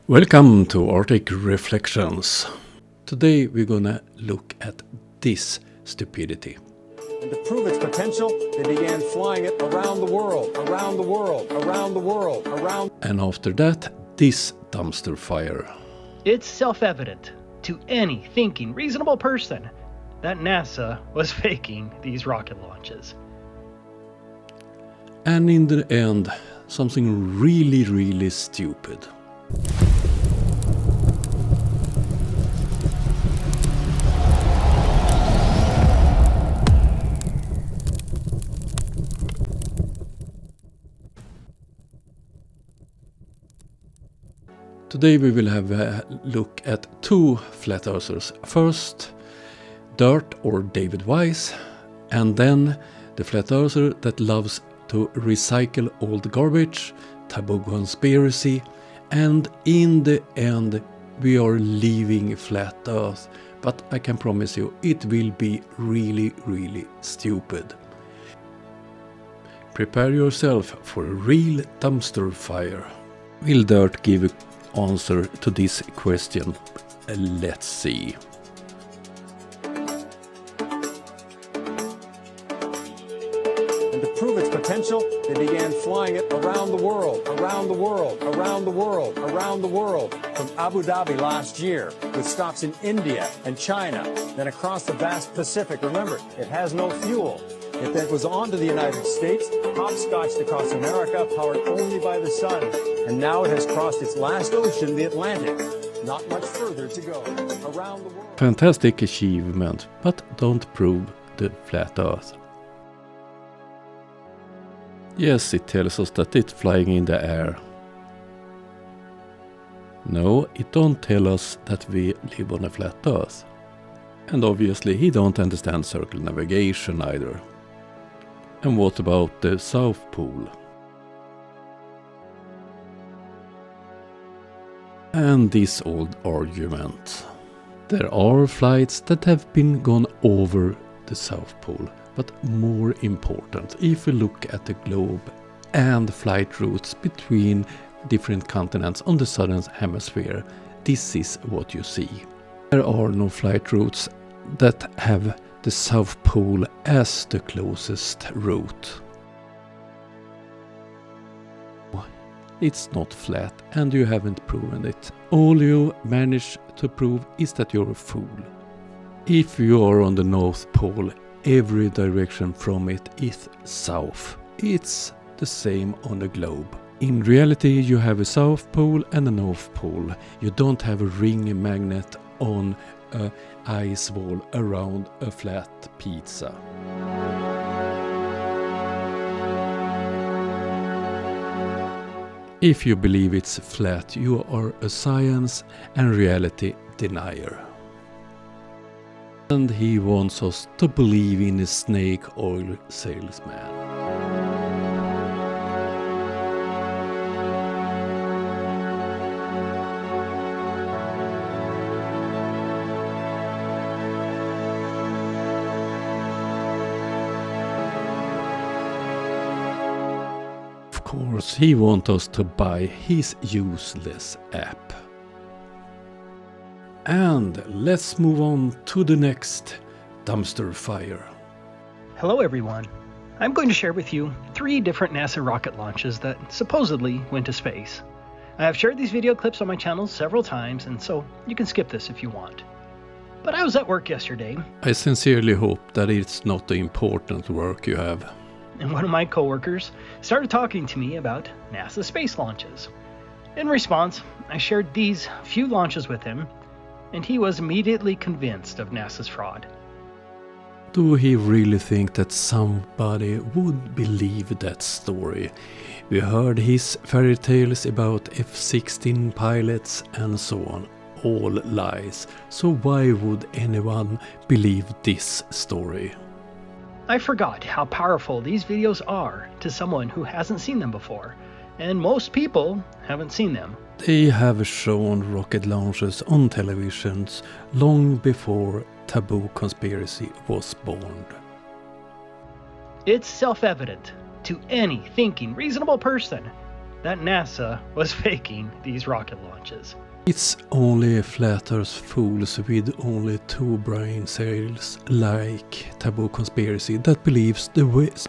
Welcome to Arctic Reflections. Today we're gonna look at this stupidity. And to prove its potential, they began flying it around the world, around the world, around the world, around... And after that, this dumpster fire. It's self-evident to any thinking, reasonable person that NASA was faking these rocket launches. And in the end, something really stupid. Today we will have a look at two flat earthers. First, Dirt or David Wise, and then the flat earther that loves to recycle old garbage, taboo conspiracy, and in the end we are leaving flat earth. But I can promise you it will be really stupid. Prepare yourself for a real dumpster fire. Will Dirt give an answer to this question? Let's see. And to prove its potential, they began flying it around the world, around the world, around the world, around the world, from Abu Dhabi last year, with stops in India and China, then across the vast Pacific. Remember, it has no fuel. It then was on to the United States, hopscotched across America, powered only by the sun. And now it has crossed its last ocean, the Atlantic. Not much further to go. Around the world. Fantastic achievement, but don't prove the flat earth. Yes, it tells us that it's flying in the air. No, it don't tell us that we live on a flat earth. And obviously he don't understand circle navigation either. And what about the South Pole? And this old argument. There are flights that have been gone over the South Pole, but more important, if we look at the globe and flight routes between different continents on the southern hemisphere, this is what you see. There are no flight routes that have the South Pole as the closest route. It's not flat and you haven't proven it. All you manage to prove is that you're a fool. If you are on the North Pole, every direction from it is south. It's the same on the globe. In reality you have a South Pole and a North Pole. You don't have a ring magnet on a ice wall around a flat pizza. If you believe it's flat, you are a science and reality denier. And he wants us to believe in a snake oil salesman. Of course, he wants us to buy his useless app. And let's move on to the next dumpster fire. Hello everyone. I'm going to share with you 3 different NASA rocket launches that supposedly went to space. I have shared these video clips on my channel several times, and so you can skip this if you want. But I was at work yesterday. I sincerely hope that it's not the important work you have. And one of my coworkers started talking to me about NASA space launches. In response, I shared these few launches with him, and he was immediately convinced of NASA's fraud. Do he really think that somebody would believe that story? We heard his fairy tales about F-16 pilots and so on. All lies. So why would anyone believe this story? I forgot how powerful these videos are to someone who hasn't seen them before, and most people haven't seen them. They have shown rocket launches on televisions long before taboo conspiracy was born. It's self-evident to any thinking, reasonable person that NASA was faking these rocket launches. It's only flat earth fools with only two brain cells like Taboo Conspiracy that believes the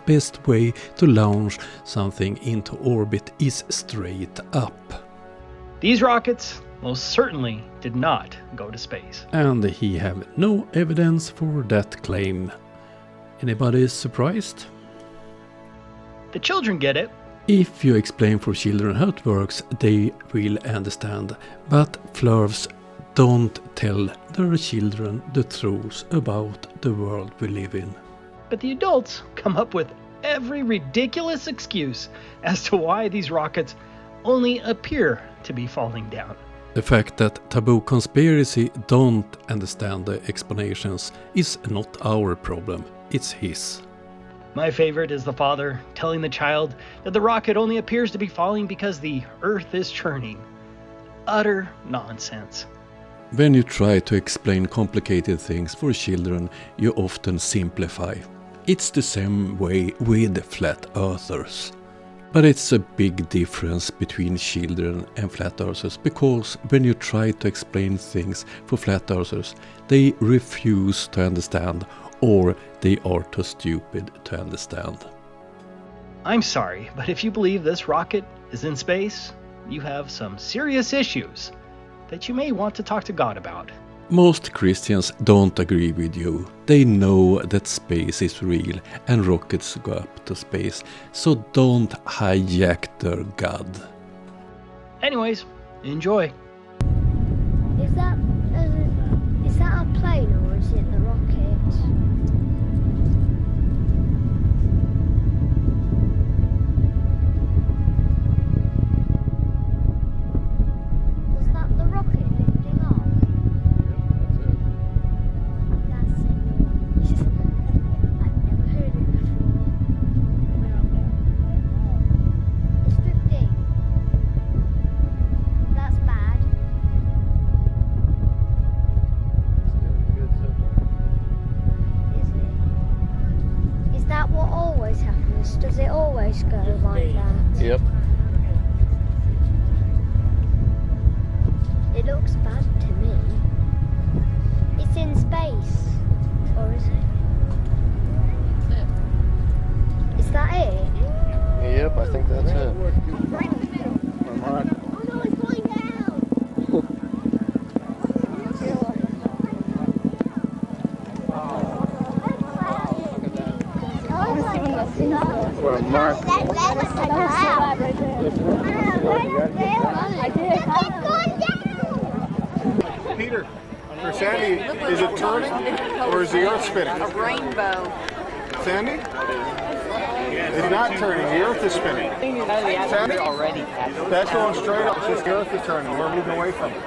best way to launch something into orbit is straight up. These rockets most certainly did not go to space. And he have no evidence for that claim. Anybody surprised? The children get it. If you explain for children how it works, they will understand. But flurfs don't tell their children the truth about the world we live in. But the adults come up with every ridiculous excuse as to why these rockets only appear to be falling down. The fact that Taboo Conspiracy don't understand the explanations is not our problem, it's his. My favorite is the father telling the child that the rocket only appears to be falling because the Earth is churning. Utter nonsense. When you try to explain complicated things for children, you often simplify. It's the same way with flat earthers. But it's a big difference between children and flat earthers, because when you try to explain things for flat earthers, they refuse to understand, or they are too stupid to understand. I'm sorry, but if you believe this rocket is in space, you have some serious issues that you may want to talk to God about. Most Christians don't agree with you. They know that space is real and rockets go up to space, so don't hijack their God. Anyways, enjoy. Is that a plane or is it the rocket? Was that the rocket lifting off? That's it. I've never heard it before. It's 15. That's bad. Is it? Is that what always happens? Does it always go like that? Yep. It looks bad to me. It's in space. Or is it? Is that it? Yep, I think that's it. Right in the middle. Oh no, it's going down! Well, Mark. Peter, or Sandy, is it turning or is the earth spinning? A rainbow. Sandy? It's not turning, the earth is spinning. Sandy? Already. That's going straight up, it's just the earth is turning, we're moving away from it.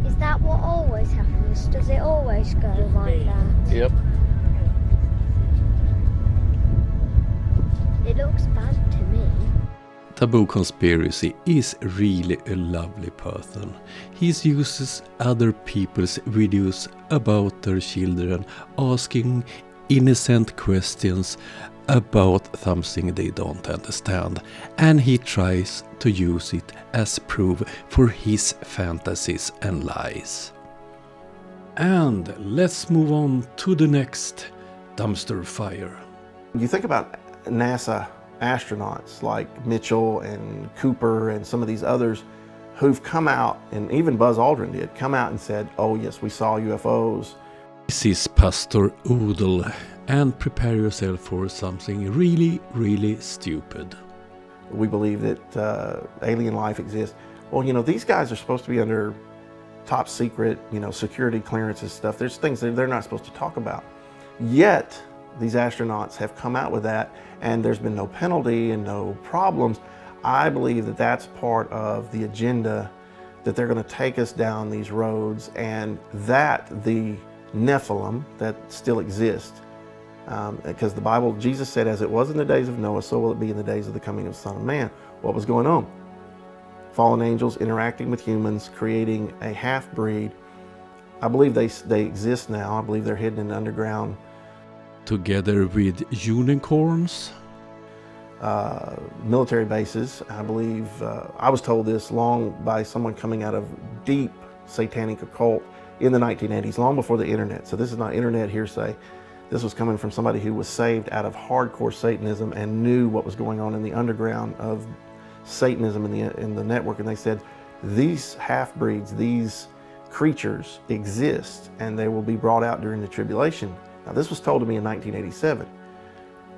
Is that what always happens? Does it always go like that? Yep. It looks bad to me. Taboo Conspiracy is really a lovely person. He uses other people's videos about their children asking innocent questions about something they don't understand, and he tries to use it as proof for his fantasies and lies. And let's move on to the next dumpster fire. You think about NASA astronauts like Mitchell and Cooper and some of these others who've come out, and even Buzz Aldrin did, come out and said, oh yes, we saw UFOs. This is Pastor Oodle, and prepare yourself for something really, really stupid. We believe that alien life exists. Well, you know, these guys are supposed to be under top secret, security clearances stuff. There's things that they're not supposed to talk about. Yet, these astronauts have come out with that, and there's been no penalty and no problems. I believe that that's part of the agenda, that they're going to take us down these roads, and that the Nephilim that still exist, because the Bible, Jesus said, as it was in the days of Noah, so will it be in the days of the coming of the Son of Man. What was going on? Fallen angels interacting with humans, creating a half-breed. I believe they exist now. I believe they're hidden in underground. Together with unicorns? military bases. I believe, I was told this long by someone coming out of deep satanic occult in the 1980s, long before the internet. So this is not internet hearsay. This was coming from somebody who was saved out of hardcore Satanism and knew what was going on in the underground of Satanism in the network. And they said, these half-breeds, these creatures exist, and they will be brought out during the tribulation. Now, this was told to me in 1987.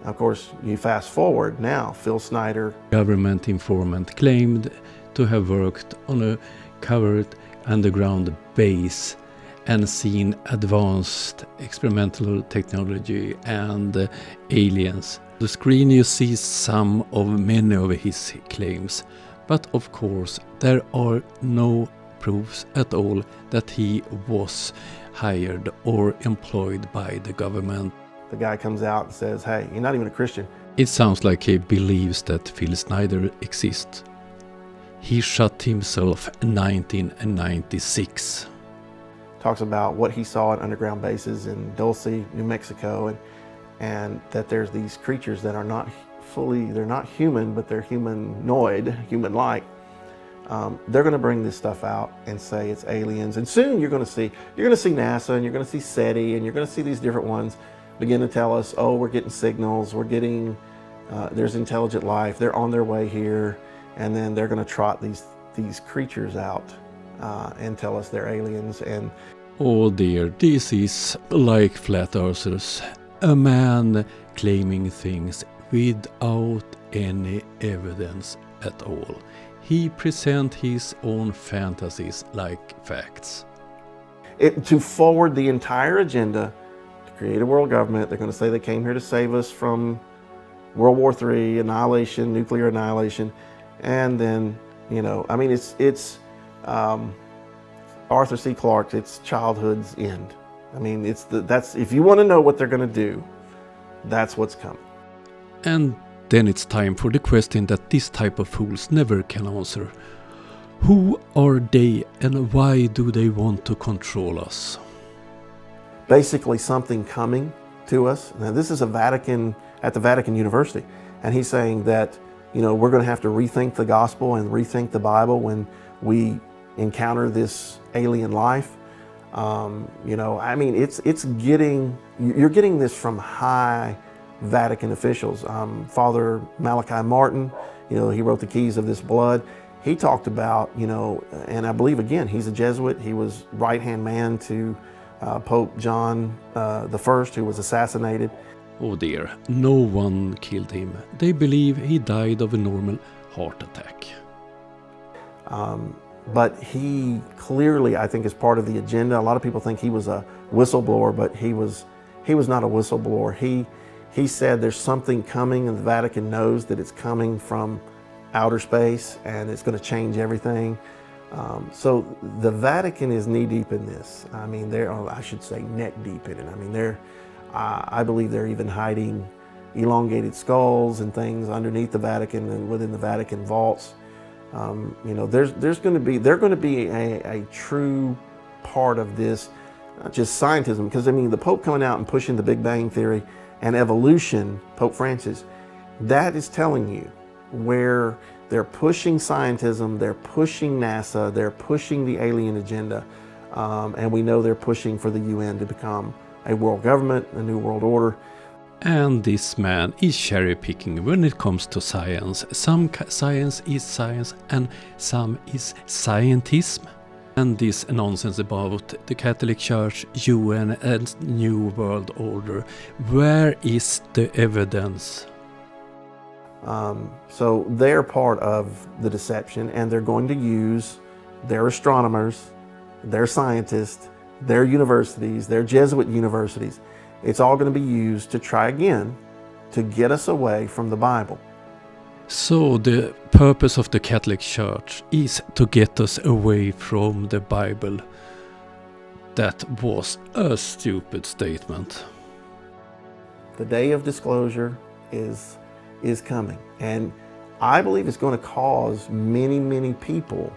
Of course, you fast forward now, Phil Snyder. Government informant claimed to have worked on a covered underground base and seen advanced experimental technology and aliens. The screen you see some of many of his claims, but of course there are no proofs at all that he was hired or employed by the government. The guy comes out and says, hey, you're not even a Christian. It sounds like he believes that Phil Snyder exists. He shot himself in 1996. Talks about what he saw at underground bases in Dulce, New Mexico, and that there's these creatures that are not they're not human, but they're humanoid, human-like. They're going to bring this stuff out and say it's aliens, and soon you're going to see NASA, and you're going to see SETI, and you're going to see these different ones begin to tell us, oh, we're getting signals, we're getting, there's intelligent life, they're on their way here, and then they're going to trot these creatures out and tell us they're aliens. And oh dear, this is like flat earthers, a man claiming things without any evidence at all. He presents his own fantasies like facts. To forward the entire agenda, to create a world government, they're going to say they came here to save us from World War III, annihilation, nuclear annihilation, and then, you know, I mean, it's Arthur C. Clarke's, it's childhood's end. I mean, that's if you want to know what they're going to do, that's what's coming. And then it's time for the question that this type of fools never can answer. Who are they and why do they want to control us? Basically something coming to us. Now this is at the Vatican University, and he's saying that, you know, we're going to have to rethink the gospel and rethink the Bible when we encounter this alien life. You know, I mean, you're getting this from high Vatican officials. Father Malachi Martin, you know, he wrote the Keys of This Blood. He talked about, you know, and I believe again, he's a Jesuit. He was right-hand man to Pope John I, who was assassinated. Oh dear, no one killed him. They believe he died of a normal heart attack. But he clearly, I think, is part of the agenda. A lot of people think he was a whistleblower, but he was not a whistleblower. He said there's something coming, and the Vatican knows that it's coming from outer space, and it's going to change everything. So the Vatican is knee-deep in this. I mean, I should say neck-deep in it. I mean, I believe they're even hiding elongated skulls and things underneath the Vatican and within the Vatican vaults. You know, they're going to be a true part of this, not just scientism, because I mean, the Pope coming out and pushing the Big Bang Theory and evolution, Pope Francis, that is telling you where they're pushing scientism, they're pushing NASA, they're pushing the alien agenda, and we know they're pushing for the UN to become a world government, a new world order. And this man is cherry-picking when it comes to science. Some science is science and some is scientism. And this nonsense about the Catholic Church, UN and New World Order. Where is the evidence? So they're part of the deception, and they're going to use their astronomers, their scientists, their universities, their Jesuit universities. It's all going to be used to try again to get us away from the Bible. So the purpose of the Catholic Church is to get us away from the Bible. That was a stupid statement. The day of disclosure is coming, and I believe it's going to cause many people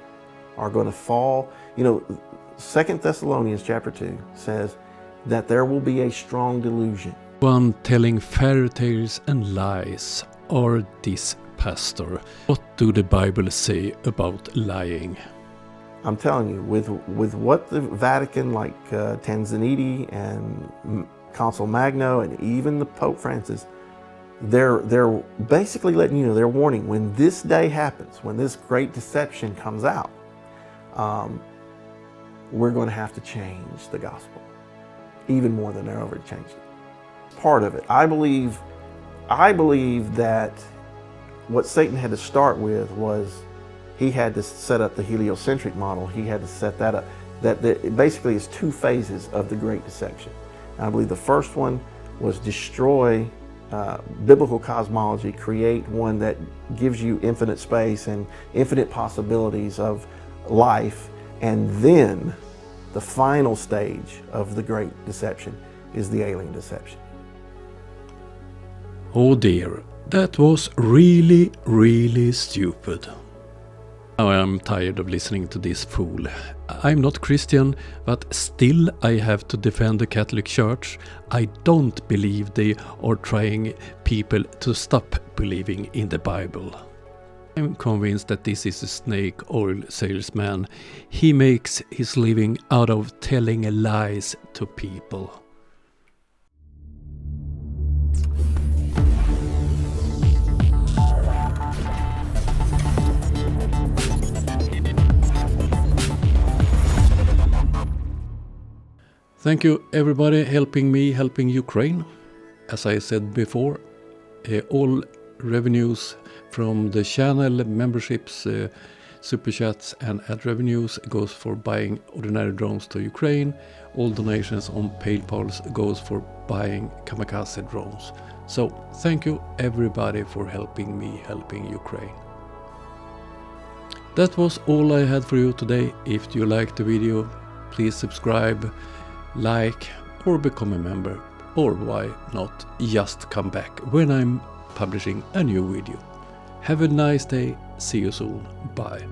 are going to fall. You know, 2 Thessalonians chapter 2 says that there will be a strong delusion. One telling fairy tales and lies are this pastor? What do the Bible say about lying? I'm telling you, with what the Vatican, like Tanzanite and Consul Magno, and even the Pope Francis, they're basically letting you know, they're warning, when this day happens, when this great deception comes out, we're going to have to change the gospel, even more than they're ever changed it. Part of it, I believe that what Satan had to start with was he had to set up the heliocentric model. He had to set that up. That basically is two phases of the Great Deception. And I believe the first one was destroy biblical cosmology, create one that gives you infinite space and infinite possibilities of life. And then the final stage of the Great Deception is the alien deception. Oh dear, that was really, really stupid. Now I'm tired of listening to this fool. I'm not Christian, but still I have to defend the Catholic Church. I don't believe they are trying people to stop believing in the Bible. I'm convinced that this is a snake oil salesman. He makes his living out of telling lies to people. Thank you everybody helping me, helping Ukraine. As I said before, all revenues from the channel, memberships, super chats and ad revenues goes for buying ordinary drones to Ukraine. All donations on PayPal goes for buying kamikaze drones. So thank you everybody for helping me, helping Ukraine. That was all I had for you today. If you liked the video, please subscribe, like or become a member, or why not just come back when I'm publishing a new video. Have a nice day, see you soon, bye.